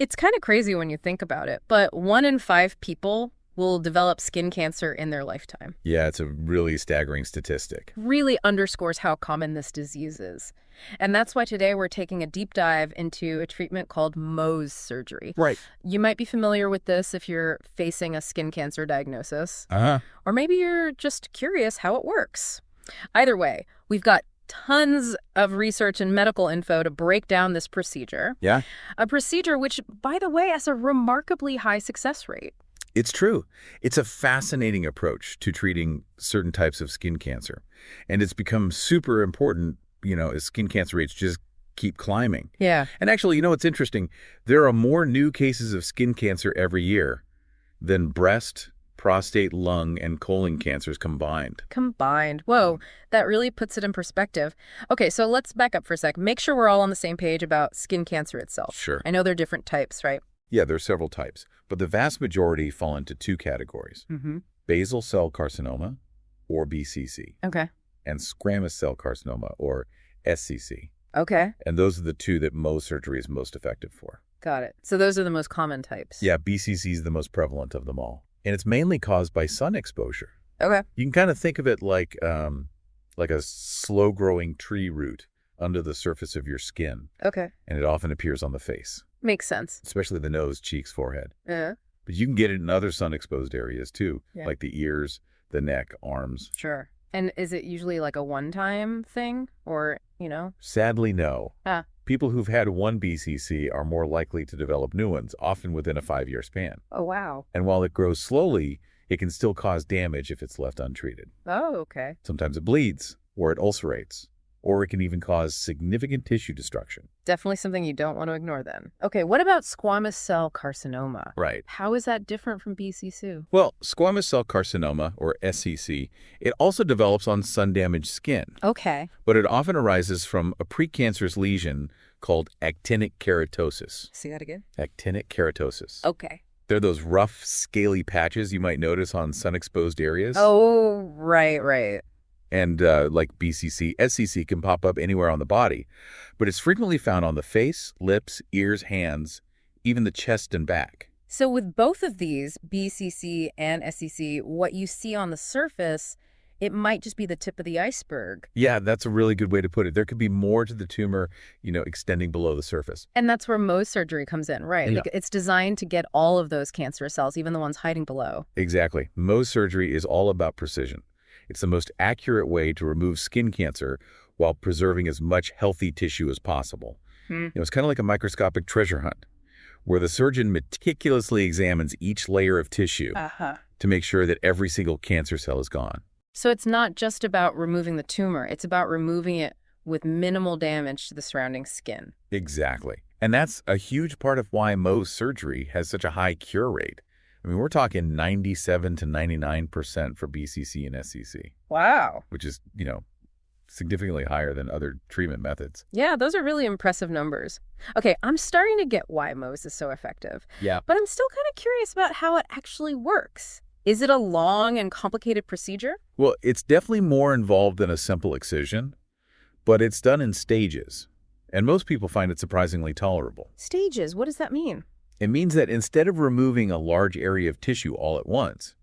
It's kind of crazy when you think about it, but 1 in 5 people will develop skin cancer in their lifetime. Yeah, it's a really staggering statistic. Really underscores how common this disease is. And that's why today we're taking a deep dive into a treatment called Mohs surgery. Right. You might be familiar with this if you're facing a skin cancer diagnosis, Uh-huh. or maybe you're just curious how it works. Either way, we've got tons of research and medical info to break down this procedure. Yeah, A procedure which, by the way, has a remarkably high success rate. it's true. It's a fascinating approach to treating certain types of skin cancer. And it's become super important, as skin cancer rates just keep climbing. Yeah. And actually, what's interesting? There are more new cases of skin cancer every year than breast, prostate, lung, and colon cancers combined. Combined. Whoa, that really puts it in perspective. Okay, so let's back up for a sec. Make sure we're all on the same page about skin cancer itself. Sure. I know there are different types, right? Yeah, there are several types, but the vast majority fall into two categories. Mm-hmm. Basal cell carcinoma, or BCC, Okay. and squamous cell carcinoma, or SCC. Okay. And those are the two that Mohs surgery is most effective for. Got it. So those are the most common types. Yeah, BCC is the most prevalent of them all. And it's mainly caused by sun exposure. Okay. You can kind of think of it like a slow-growing tree root under the surface of your skin, Okay. and it often appears on the face, Makes sense. especially the nose, cheeks, forehead. Yeah. But you can get it in other sun-exposed areas too, Yeah. like the ears, the neck, arms. Sure. And is it usually like a one-time thing or, Sadly, no. Ah. People who've had one BCC are more likely to develop new ones, often within a 5-year span. Oh, wow. And while it grows slowly, it can still cause damage if it's left untreated. Oh, okay. Sometimes it bleeds, or it ulcerates, or it can even cause significant tissue destruction. Definitely something you don't want to ignore then. Okay, what about squamous cell carcinoma? Right. How is that different from BCC? Well, squamous cell carcinoma, or SCC, it also develops on sun-damaged skin, Okay. but it often arises from a precancerous lesion called actinic keratosis. Say that again? Actinic keratosis. Okay. They're those rough, scaly patches you might notice on sun-exposed areas. Oh, right. And like BCC, SCC can pop up anywhere on the body, but it's frequently found on the face, lips, ears, hands, even the chest and back. So with both of these, BCC and SCC, what you see on the surface, it might just be the tip of the iceberg. Yeah, that's a really good way to put it. There could be more to the tumor, extending below the surface. And that's where Mohs surgery comes in, right? Yeah. Like it's designed to get all of those cancerous cells, even the ones hiding below. Exactly. Mohs surgery is all about precision. It's the most accurate way to remove skin cancer while preserving as much healthy tissue as possible. It's kind of like a microscopic treasure hunt, where the surgeon meticulously examines each layer of tissue to make sure that every single cancer cell is gone. So it's not just about removing the tumor, it's about removing it with minimal damage to the surrounding skin. Exactly. And that's a huge part of why Mohs surgery has such a high cure rate. I mean, we're talking 97 to 99% for BCC and SCC, Wow. which is, significantly higher than other treatment methods. Yeah, those are really impressive numbers. Okay, I'm starting to get why Mohs is so effective. Yeah. But I'm still kind of curious about how it actually works. Is it a long and complicated procedure? Well, it's definitely more involved than a simple excision, but it's done in stages, and most people find it surprisingly tolerable. Stages, what does that mean? It means that instead of removing a large area of tissue all at once,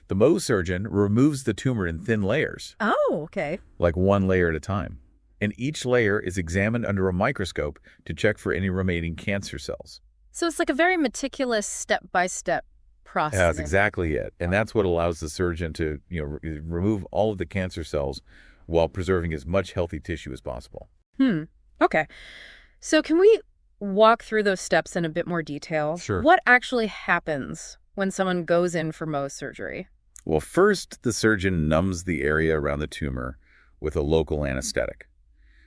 the Mohs surgeon removes the tumor in thin layers, Oh, okay. like one layer at a time. And each layer is examined under a microscope to check for any remaining cancer cells. So it's like a very meticulous step-by-step process. That's exactly it. And that's what allows the surgeon to, remove all of the cancer cells while preserving as much healthy tissue as possible. Okay. So can we walk through those steps in a bit more detail? Sure. What actually happens when someone goes in for Mohs surgery? Well, first, the surgeon numbs the area around the tumor with a local anesthetic.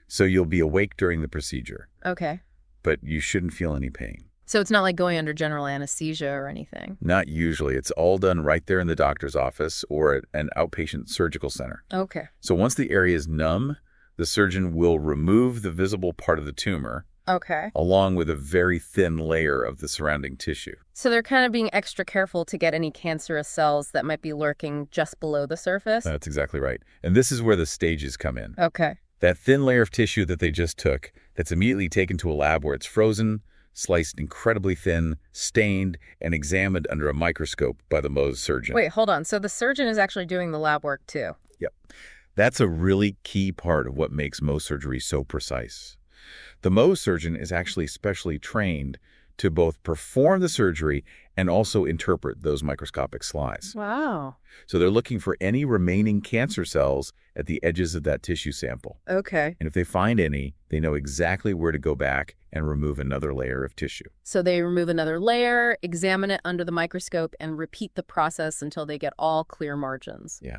So you'll be awake during the procedure, Okay. but you shouldn't feel any pain. So it's not like going under general anesthesia or anything? Not usually. It's all done right there in the doctor's office or at an outpatient surgical center. Okay. So once the area is numb, the surgeon will remove the visible part of the tumor Okay. along with a very thin layer of the surrounding tissue. So they're kind of being extra careful to get any cancerous cells that might be lurking just below the surface? That's exactly right. And this is where the stages come in. Okay. That thin layer of tissue that they just took, that's immediately taken to a lab where it's frozen, sliced incredibly thin, stained, and examined under a microscope by the Mohs surgeon. Wait, hold on. So the surgeon is actually doing the lab work too? Yep. That's a really key part of what makes Mohs surgery so precise. The Mohs surgeon is actually specially trained to both perform the surgery and also interpret those microscopic slides. Wow. So they're looking for any remaining cancer cells at the edges of that tissue sample. Okay. And if they find any, they know exactly where to go back and remove another layer of tissue. So they remove another layer, examine it under the microscope, and repeat the process until they get all clear margins. Yeah.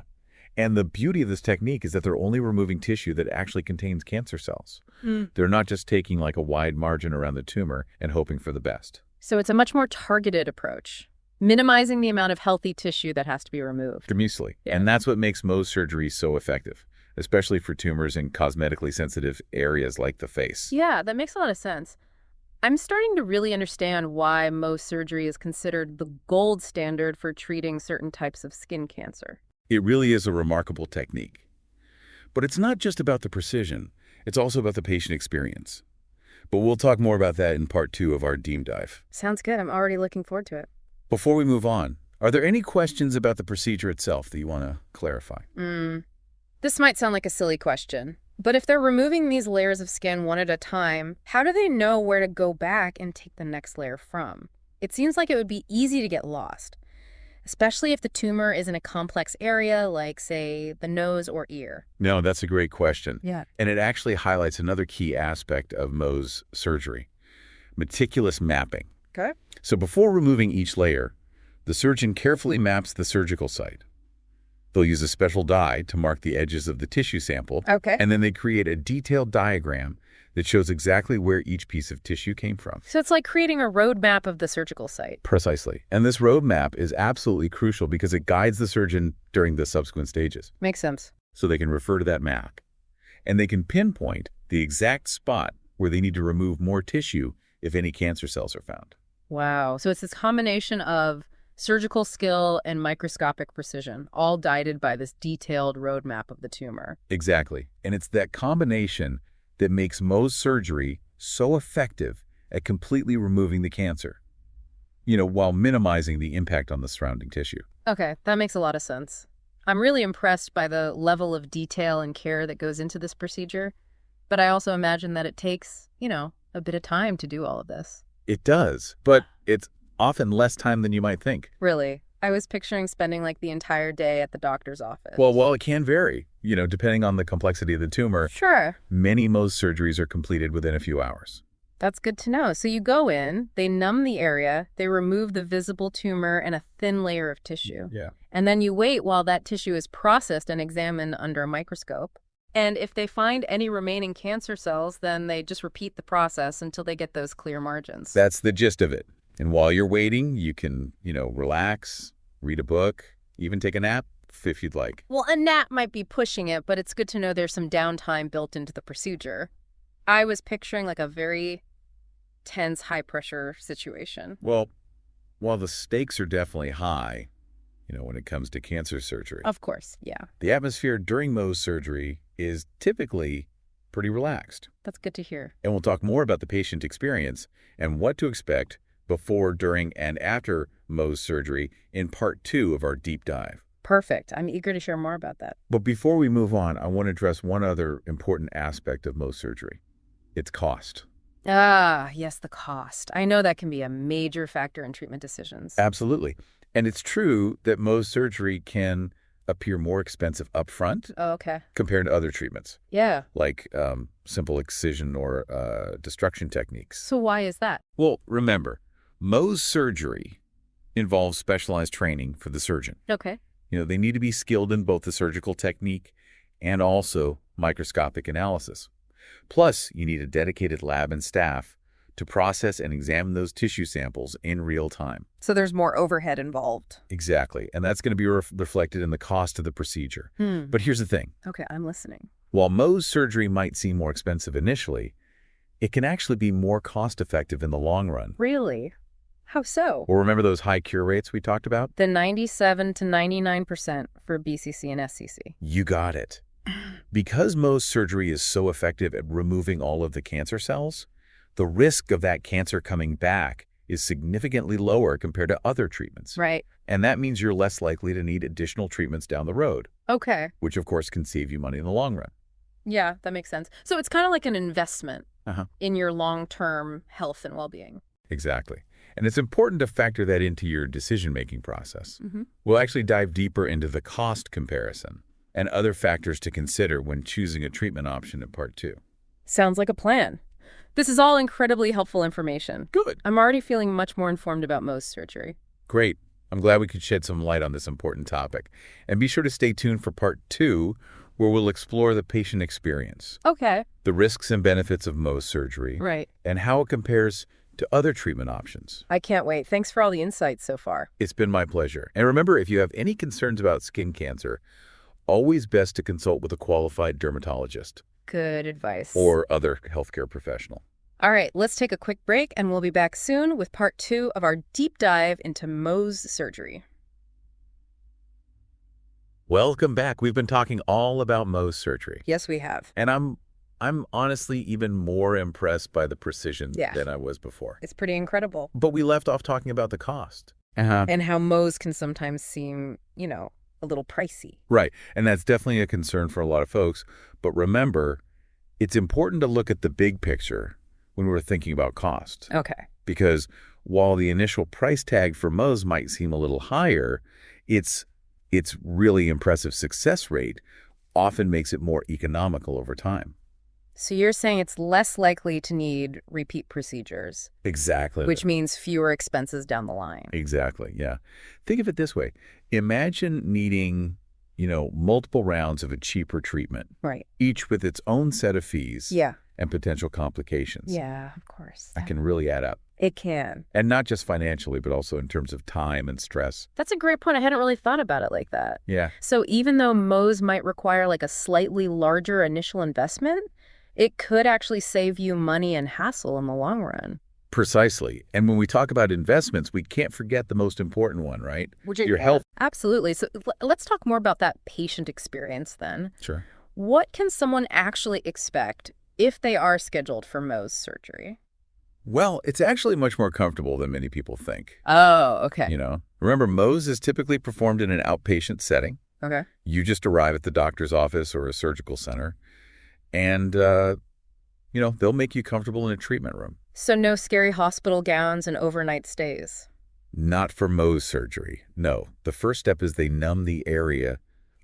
And the beauty of this technique is that they're only removing tissue that actually contains cancer cells. They're not just taking like a wide margin around the tumor and hoping for the best. So it's a much more targeted approach, minimizing the amount of healthy tissue that has to be removed. Tremendously. Yeah. And that's what makes Mohs surgery so effective, especially for tumors in cosmetically sensitive areas like the face. Yeah, that makes a lot of sense. I'm starting to really understand why Mohs surgery is considered the gold standard for treating certain types of skin cancer. It really is a remarkable technique. But it's not just about the precision. It's also about the patient experience. But we'll talk more about that in part 2 of our deep dive. Sounds good. I'm already looking forward to it. Before we move on, are there any questions about the procedure itself that you want to clarify? This might sound like a silly question, but if they're removing these layers of skin one at a time, how do they know where to go back and take the next layer from? It seems like it would be easy to get lost, especially if the tumor is in a complex area like, say, the nose or ear. No, that's a great question. Yeah. And it actually highlights another key aspect of Mohs surgery, meticulous mapping. Okay. So before removing each layer, the surgeon carefully maps the surgical site. They'll use a special dye to mark the edges of the tissue sample. Okay. And then they create a detailed diagram that shows exactly where each piece of tissue came from. So it's like creating a roadmap of the surgical site. Precisely. And this roadmap is absolutely crucial because it guides the surgeon during the subsequent stages. Makes sense. So they can refer to that map. And they can pinpoint the exact spot where they need to remove more tissue if any cancer cells are found. Wow. So it's this combination of surgical skill and microscopic precision, all guided by this detailed roadmap of the tumor. Exactly. And it's that combination that makes Mohs surgery so effective at completely removing the cancer, while minimizing the impact on the surrounding tissue. Okay, that makes a lot of sense. I'm really impressed by the level of detail and care that goes into this procedure, but I also imagine that it takes, a bit of time to do all of this. It does, but it's often less time than you might think. Really? I was picturing spending like the entire day at the doctor's office. Well, while it can vary, depending on the complexity of the tumor, Sure. many Mohs surgeries are completed within a few hours. That's good to know. So you go in, they numb the area, they remove the visible tumor and a thin layer of tissue. Yeah. And then you wait while that tissue is processed and examined under a microscope. And if they find any remaining cancer cells, then they just repeat the process until they get those clear margins. That's the gist of it. And while you're waiting, you can, relax, read a book, even take a nap if you'd like. Well, a nap might be pushing it, but it's good to know there's some downtime built into the procedure. I was picturing like a very tense, high-pressure situation. Well, while the stakes are definitely high, when it comes to cancer surgery, Of course, yeah. the atmosphere during Mohs surgery is typically pretty relaxed. That's good to hear. And we'll talk more about the patient experience and what to expect before, during, and after Mohs surgery in part 2 of our deep dive. Perfect. I'm eager to share more about that. But before we move on, I want to address one other important aspect of Mohs surgery. Its cost. Ah, yes, the cost. I know that can be a major factor in treatment decisions. Absolutely. And it's true that Mohs surgery can appear more expensive upfront Oh, okay. compared to other treatments, Yeah. like simple excision or destruction techniques. So why is that? Well, remember, Mohs surgery involves specialized training for the surgeon. Okay. They need to be skilled in both the surgical technique and also microscopic analysis. Plus, you need a dedicated lab and staff to process and examine those tissue samples in real time. So there's more overhead involved. Exactly. And that's going to be reflected in the cost of the procedure. But here's the thing. Okay, I'm listening. While Mohs surgery might seem more expensive initially, it can actually be more cost-effective in the long run. Really? How so? Well, remember those high cure rates we talked about? The 97 to 99% for BCC and SCC. You got it. Because Mohs surgery is so effective at removing all of the cancer cells, the risk of that cancer coming back is significantly lower compared to other treatments. Right. And that means you're less likely to need additional treatments down the road, Okay. which of course can save you money in the long run. Yeah, that makes sense. So it's kind of like an investment Uh-huh. in your long-term health and well-being. Exactly. And it's important to factor that into your decision-making process. Mm-hmm. We'll actually dive deeper into the cost comparison and other factors to consider when choosing a treatment option in Part 2. Sounds like a plan. This is all incredibly helpful information. Good. I'm already feeling much more informed about Mohs surgery. Great. I'm glad we could shed some light on this important topic. And be sure to stay tuned for Part 2, where we'll explore the patient experience, Okay. the risks and benefits of Mohs surgery, Right. and how it compares to other treatment options. I can't wait. Thanks for all the insights so far. It's been my pleasure. And remember, if you have any concerns about skin cancer, always best to consult with a qualified dermatologist Good advice. or other healthcare professional. All right, let's take a quick break, and we'll be back soon with Part 2 of our deep dive into Mohs surgery. Welcome back. We've been talking all about Mohs surgery. Yes, we have. And I'm honestly even more impressed by the precision Yeah. than I was before. It's pretty incredible. But we left off talking about the cost. And how Mohs can sometimes seem, a little pricey. Right. And that's definitely a concern for a lot of folks. But remember, it's important to look at the big picture when we're thinking about cost. Okay. Because while the initial price tag for Mohs might seem a little higher, its really impressive success rate often makes it more economical over time. So you're saying it's less likely to need repeat procedures, Exactly. which means fewer expenses down the line. Exactly, yeah. Think of it this way. Imagine needing, multiple rounds of a cheaper treatment, Right. each with its own set of fees Yeah. and potential complications. Yeah, of course. That can really add up. It can. And not just financially, but also in terms of time and stress. That's a great point. I hadn't really thought about it like that. Yeah. So even though Mohs might require like a slightly larger initial investment, it could actually save you money and hassle in the long run. Precisely. And when we talk about investments, we can't forget the most important one, right? Your health. Absolutely. So let's talk more about that patient experience then. Sure. What can someone actually expect if they are scheduled for Mohs surgery? Well, it's actually much more comfortable than many people think. Oh, okay. Remember, Mohs is typically performed in an outpatient setting. Okay. You just arrive at the doctor's office or a surgical center, and, they'll make you comfortable in a treatment room. So no scary hospital gowns and overnight stays? Not for Mohs surgery. No. The first step is they numb the area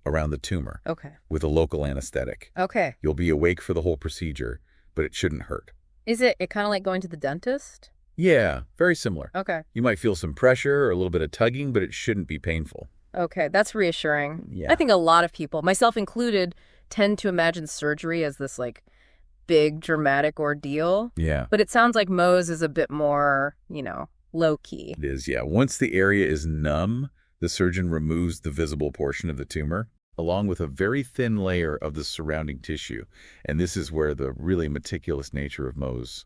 around the tumor Okay. with a local anesthetic. Okay. You'll be awake for the whole procedure, but it shouldn't hurt. Is it kind of like going to the dentist? Yeah, very similar. Okay. You might feel some pressure or a little bit of tugging, but it shouldn't be painful. Okay, that's reassuring. Yeah. I think a lot of people, myself included, tend to imagine surgery as this like big dramatic ordeal. Yeah. But it sounds like Mohs is a bit more, low key. It is, yeah. Once the area is numb, the surgeon removes the visible portion of the tumor, along with a very thin layer of the surrounding tissue. And this is where the really meticulous nature of Mohs,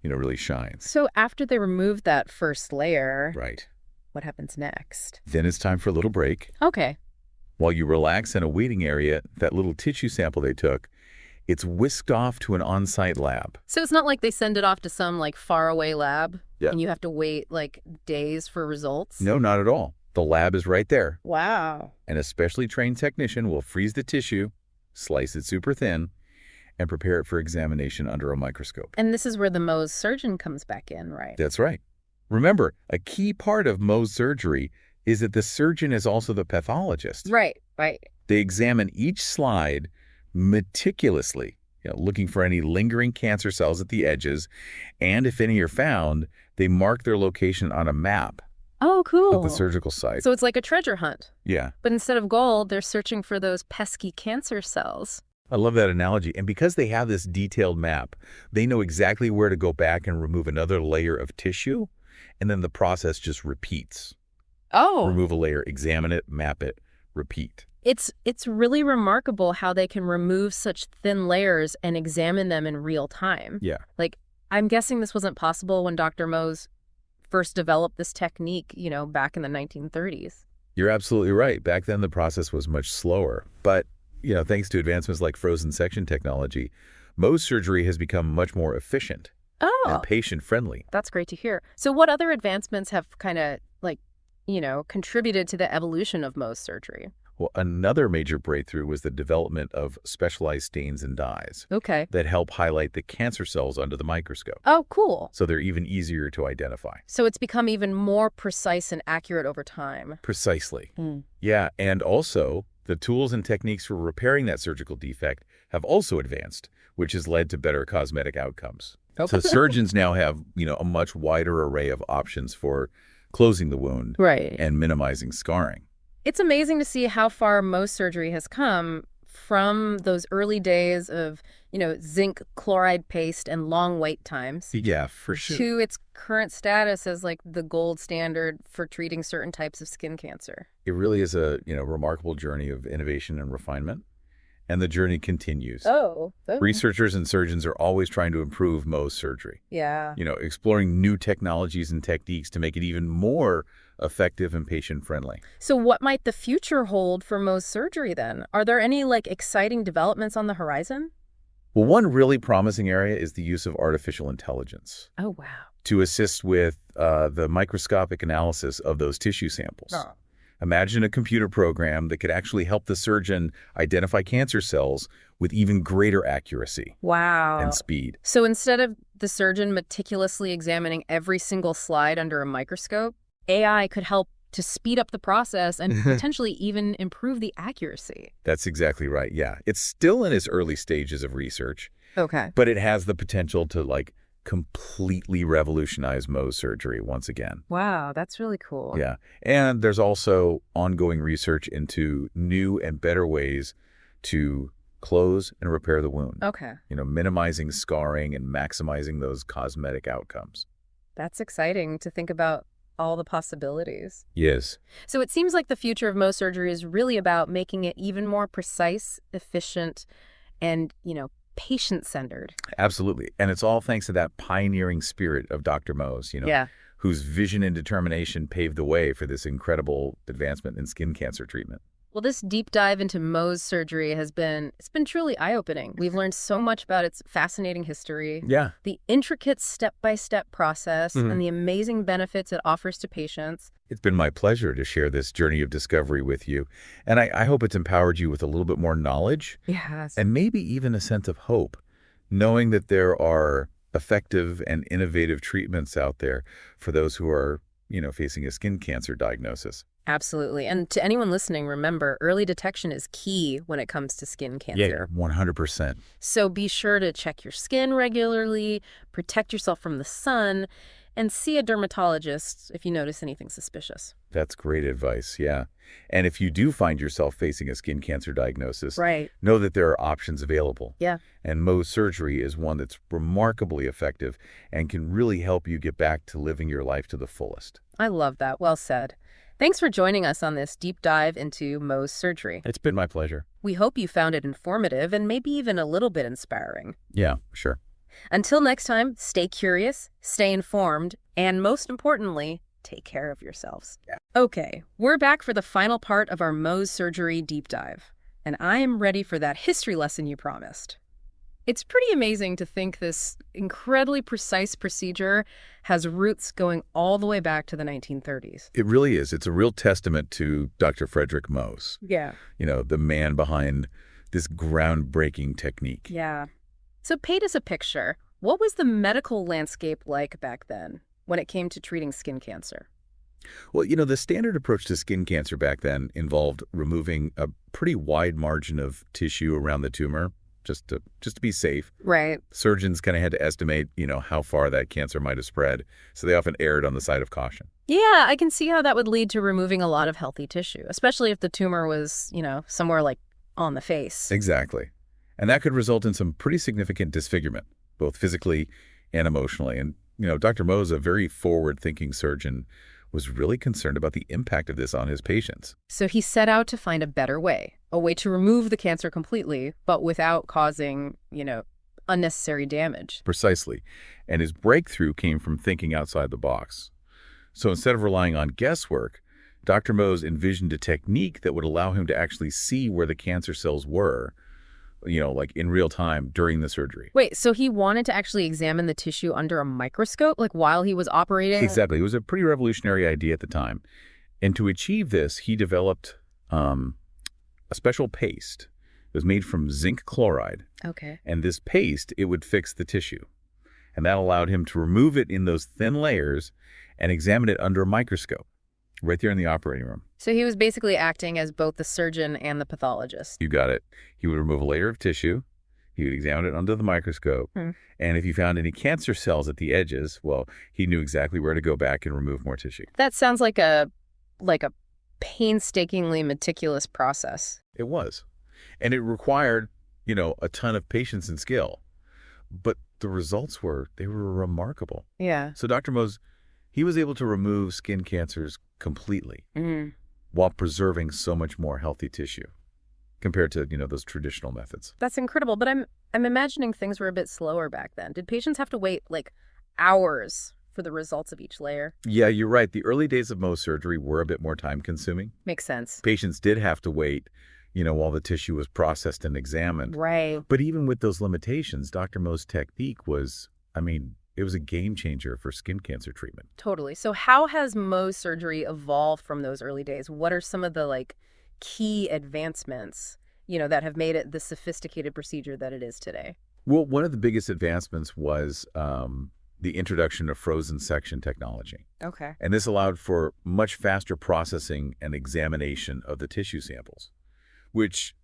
really shines. So after they remove that first layer, Right. what happens next? Then it's time for a little break. Okay. While you relax in a waiting area, that little tissue sample they took, it's whisked off to an on-site lab. So it's not like they send it off to some like faraway lab Yeah. and you have to wait like days for results? No, not at all. The lab is right there. Wow. An especially trained technician will freeze the tissue, slice it super thin, and prepare it for examination under a microscope. And this is where the Mohs surgeon comes back in, right? That's right. Remember, a key part of Mohs surgery is that the surgeon is also the pathologist. Right, right. They examine each slide meticulously, looking for any lingering cancer cells at the edges, and if any are found, they mark their location on a map Oh, cool. of the surgical site. So it's like a treasure hunt. Yeah. But instead of gold, they're searching for those pesky cancer cells. I love that analogy. And because they have this detailed map, they know exactly where to go back and remove another layer of tissue, and then the process just repeats. Oh. Remove a layer, examine it, map it, repeat. It's really remarkable how they can remove such thin layers and examine them in real time. Yeah. Like, I'm guessing this wasn't possible when Dr. Mohs first developed this technique, back in the 1930s. You're absolutely right. Back then, the process was much slower. But, thanks to advancements like frozen section technology, Mohs surgery has become much more efficient. Oh, patient-friendly. that's great to hear. So what other advancements have kind of contributed to the evolution of Mohs surgery? Well, another major breakthrough was the development of specialized stains and dyes Okay. that help highlight the cancer cells under the microscope, Oh, cool. so they're even easier to identify. So it's become even more precise and accurate over time. Precisely. Mm. Yeah, and also, the tools and techniques for repairing that surgical defect have also advanced, which has led to better cosmetic outcomes. Okay. So surgeons now have, a much wider array of options for closing the wound Right. and minimizing scarring. It's amazing to see how far Mohs surgery has come from those early days of, zinc chloride paste and long wait times Yeah, for sure. to its current status as like the gold standard for treating certain types of skin cancer. It really is a, remarkable journey of innovation and refinement, and the journey continues. Oh. Researchers and surgeons are always trying to improve Mohs surgery, Yeah. exploring new technologies and techniques to make it even more effective and patient-friendly. So what might the future hold for Mohs surgery then? Are there any exciting developments on the horizon? Well, one really promising area is the use of artificial intelligence Oh, wow. to assist with the microscopic analysis of those tissue samples. Oh. Imagine a computer program that could actually help the surgeon identify cancer cells with even greater accuracy Wow. and speed. So instead of the surgeon meticulously examining every single slide under a microscope, AI could help to speed up the process and potentially even improve the accuracy. That's exactly right, yeah. It's still in its early stages of research, Okay. but it has the potential to, completely revolutionize Mohs surgery once again. Wow, that's really cool. Yeah. And there's also ongoing research into new and better ways to close and repair the wound. Okay. Minimizing scarring and maximizing those cosmetic outcomes. That's exciting to think about all the possibilities. Yes. So it seems like the future of Mohs surgery is really about making it even more precise, efficient, and, patient-centered. Absolutely. And it's all thanks to that pioneering spirit of Dr. Mohs, Yeah. whose vision and determination paved the way for this incredible advancement in skin cancer treatment. Well, this deep dive into Mohs surgery it's been truly eye-opening. We've learned so much about its fascinating history, Yeah. the intricate step-by-step process, and the amazing benefits it offers to patients. It's been my pleasure to share this journey of discovery with you. And I hope it's empowered you with a little bit more knowledge Yes. and maybe even a sense of hope, knowing that there are effective and innovative treatments out there for those who are, facing a skin cancer diagnosis. Absolutely. And to anyone listening, remember, early detection is key when it comes to skin cancer. 100%. So be sure to check your skin regularly, protect yourself from the sun, and see a dermatologist if you notice anything suspicious. That's great advice, yeah. And if you do find yourself facing a skin cancer diagnosis, Right. know that there are options available. Yeah. And Mohs surgery is one that's remarkably effective and can really help you get back to living your life to the fullest. I love that. Well said. Thanks for joining us on this deep dive into Mohs surgery. It's been my pleasure. We hope you found it informative and maybe even a little bit inspiring. Yeah, sure. Until next time, stay curious, stay informed, and most importantly, take care of yourselves. Yeah. Okay, we're back for the final part of our Mohs surgery deep dive, and I am ready for that history lesson you promised. It's pretty amazing to think this incredibly precise procedure has roots going all the way back to the 1930s. It really is. It's a real testament to Dr. Frederick Mohs, Yeah. the man behind this groundbreaking technique. Yeah. So paint us a picture. What was the medical landscape like back then when it came to treating skin cancer? Well, the standard approach to skin cancer back then involved removing a pretty wide margin of tissue around the tumor, just to be safe. Right. Surgeons kind of had to estimate, how far that cancer might have spread, so they often erred on the side of caution. Yeah, I can see how that would lead to removing a lot of healthy tissue, especially if the tumor was, somewhere on the face. Exactly. And that could result in some pretty significant disfigurement, both physically and emotionally. And, Dr. Mohs, a very forward-thinking surgeon, was really concerned about the impact of this on his patients. So he set out to find a better way, a way to remove the cancer completely, but without causing, unnecessary damage. Precisely. And his breakthrough came from thinking outside the box. So instead of relying on guesswork, Dr. Mohs envisioned a technique that would allow him to actually see where the cancer cells were like in real time during the surgery. Wait, so he wanted to actually examine the tissue under a microscope, like while he was operating? Exactly. It was a pretty revolutionary idea at the time. And to achieve this, he developed a special paste. It was made from zinc chloride. Okay. And this paste, it would fix the tissue. And that allowed him to remove it in those thin layers and examine it under a microscope right there in the operating room. So he was basically acting as both the surgeon and the pathologist. You got it. He would remove a layer of tissue. He would examine it under the microscope. And if he found any cancer cells at the edges, well, he knew exactly where to go back and remove more tissue. That sounds like a painstakingly meticulous process. It was. And it required, a ton of patience and skill. But the results were remarkable. Yeah. So Dr. Mohs, he was able to remove skin cancers completely while preserving so much more healthy tissue compared to, those traditional methods. That's incredible. But I'm imagining things were a bit slower back then. Did patients have to wait like hours for the results of each layer? Yeah, you're right. The early days of Mohs surgery were a bit more time consuming. Makes sense. Patients did have to wait, while the tissue was processed and examined. Right. But even with those limitations, Dr. Mohs' technique was, it was a game changer for skin cancer treatment. Totally. So how has Mohs surgery evolved from those early days? What are some of the key advancements, that have made it the sophisticated procedure that it is today? Well, one of the biggest advancements was the introduction of frozen section technology. Okay. And this allowed for much faster processing and examination of the tissue samples, which,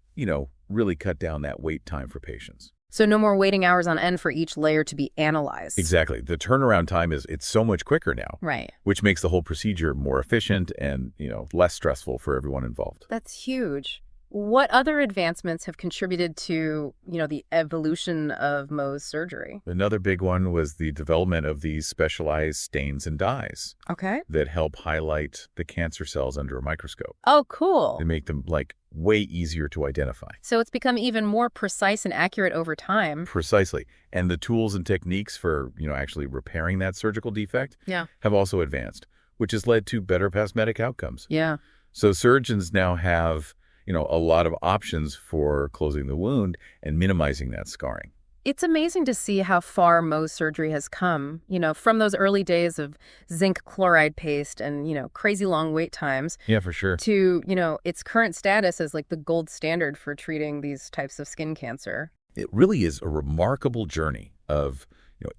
really cut down that wait time for patients. So no more waiting hours on end for each layer to be analyzed. Exactly. The turnaround time it's so much quicker now. Right. Which makes the whole procedure more efficient and, less stressful for everyone involved. That's huge. What other advancements have contributed to, the evolution of Mohs surgery? Another big one was the development of these specialized stains and dyes. Okay. That help highlight the cancer cells under a microscope. Oh, cool. They make them, way easier to identify. So it's become even more precise and accurate over time. Precisely. And the tools and techniques for, actually repairing that surgical defect have also advanced, which has led to better cosmetic outcomes. Yeah. So surgeons now have a lot of options for closing the wound and minimizing that scarring. It's amazing to see how far Mohs surgery has come, from those early days of zinc chloride paste and, crazy long wait times. Yeah, for sure. To, its current status as the gold standard for treating these types of skin cancer. It really is a remarkable journey of,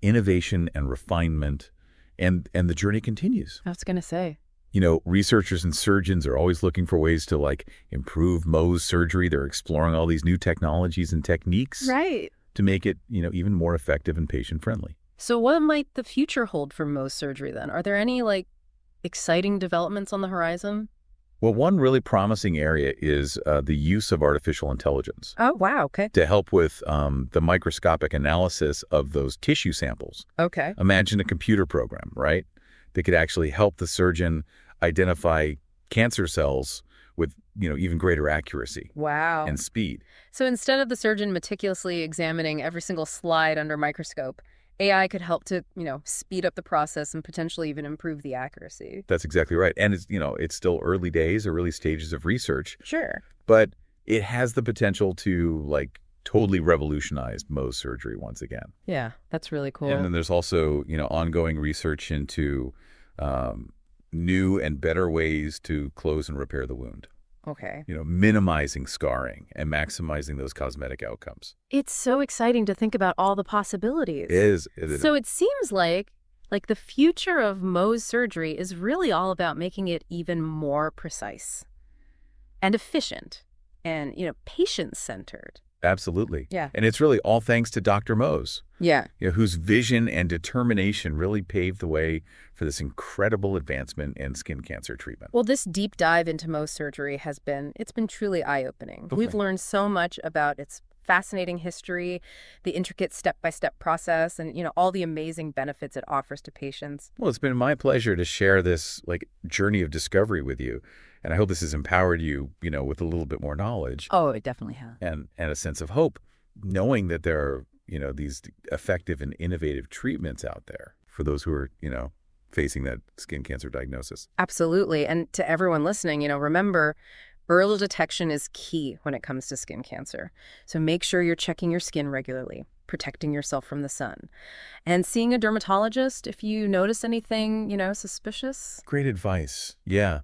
innovation and refinement, and the journey continues. I was going to say. Researchers and surgeons are always looking for ways to improve Mohs surgery. They're exploring all these new technologies and techniques. Right. To make it, even more effective and patient-friendly. So what might the future hold for Mohs surgery then? Are there any exciting developments on the horizon? Well, one really promising area is the use of artificial intelligence. Oh, wow. Okay. To help with the microscopic analysis of those tissue samples. Okay. Imagine a computer program, right? That could actually help the surgeon identify cancer cells with, even greater accuracy. Wow. And speed. So instead of the surgeon meticulously examining every single slide under a microscope, AI could help to, speed up the process and potentially even improve the accuracy. That's exactly right. And it's still early days or early stages of research. Sure. But it has the potential to totally revolutionize Mohs surgery once again. Yeah, that's really cool. And then there's also, ongoing research into new and better ways to close and repair the wound. Okay. Minimizing scarring and maximizing those cosmetic outcomes. It's so exciting to think about all the possibilities. It is. So it seems like the future of Mohs surgery is really all about making it even more precise and efficient and, patient-centered. Absolutely. Yeah. And it's really all thanks to Dr. Mohs. Yeah. Whose vision and determination really paved the way for this incredible advancement in skin cancer treatment. Well, this deep dive into Mohs surgery it's been truly eye-opening. Okay. We've learned so much about its fascinating history, the intricate step-by-step process, and, all the amazing benefits it offers to patients. Well, it's been my pleasure to share this journey of discovery with you. And I hope this has empowered you, with a little bit more knowledge. Oh, it definitely has. And a sense of hope, knowing that there are, these effective and innovative treatments out there for those who are, facing that skin cancer diagnosis. Absolutely. And to everyone listening, remember, Early detection is key when it comes to skin cancer. So make sure you're checking your skin regularly, protecting yourself from the sun, and seeing a dermatologist if you notice anything, suspicious. Great advice. Yeah.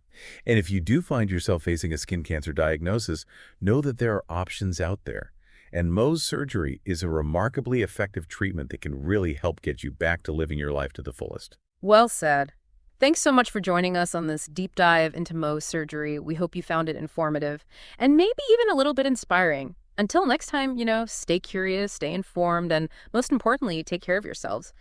And if you do find yourself facing a skin cancer diagnosis, know that there are options out there. And Mohs surgery is a remarkably effective treatment that can really help get you back to living your life to the fullest. Well said. Thanks so much for joining us on this deep dive into Mohs surgery. We hope you found it informative and maybe even a little bit inspiring. Until next time, stay curious, stay informed, and most importantly, take care of yourselves.